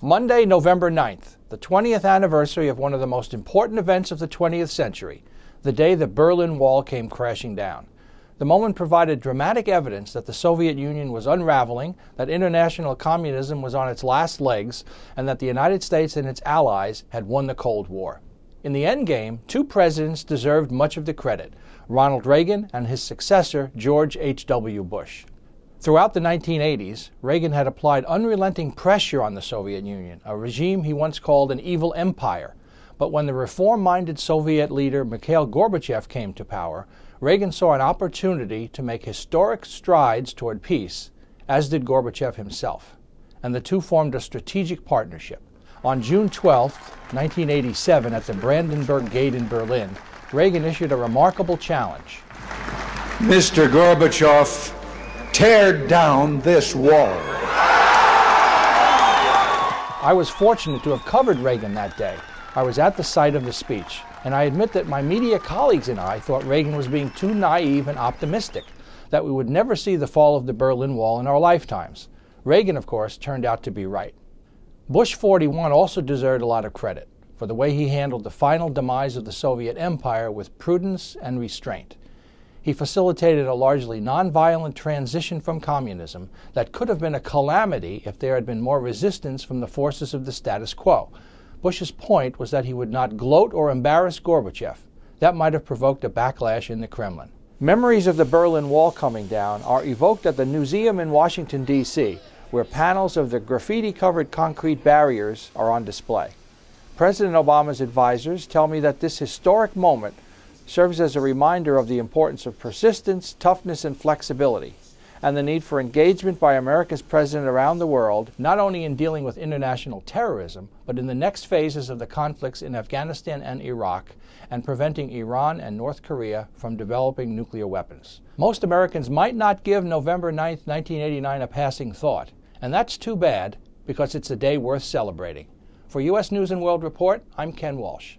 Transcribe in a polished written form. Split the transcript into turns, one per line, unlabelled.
Monday, November 9th, the 20th anniversary of one of the most important events of the 20th century, the day the Berlin Wall came crashing down. The moment provided dramatic evidence that the Soviet Union was unraveling, that international communism was on its last legs, and that the United States and its allies had won the Cold War. In the endgame, two presidents deserved much of the credit: Ronald Reagan and his successor, George H.W. Bush. Throughout the 1980s, Reagan had applied unrelenting pressure on the Soviet Union, a regime he once called an evil empire. But when the reform-minded Soviet leader Mikhail Gorbachev came to power, Reagan saw an opportunity to make historic strides toward peace, as did Gorbachev himself. And the two formed a strategic partnership. On June 12, 1987, at the Brandenburg Gate in Berlin, Reagan issued a remarkable challenge.
Mr. Gorbachev, tear down this wall.
I was fortunate to have covered Reagan that day. I was at the site of the speech, and I admit that my media colleagues and I thought Reagan was being too naive and optimistic, that we would never see the fall of the Berlin Wall in our lifetimes. Reagan, of course, turned out to be right. Bush 41 also deserved a lot of credit for the way he handled the final demise of the Soviet Empire with prudence and restraint. He facilitated a largely nonviolent transition from communism that could have been a calamity if there had been more resistance from the forces of the status quo. Bush's point was that he would not gloat or embarrass Gorbachev. That might have provoked a backlash in the Kremlin. Memories of the Berlin Wall coming down are evoked at the Newseum in Washington, D.C., where panels of the graffiti-covered concrete barriers are on display. President Obama's advisors tell me that this historic moment serves as a reminder of the importance of persistence, toughness, and flexibility, and the need for engagement by America's president around the world, not only in dealing with international terrorism, but in the next phases of the conflicts in Afghanistan and Iraq, and preventing Iran and North Korea from developing nuclear weapons. Most Americans might not give November 9, 1989 a passing thought, and that's too bad, because it's a day worth celebrating. For U.S. News & World Report, I'm Ken Walsh.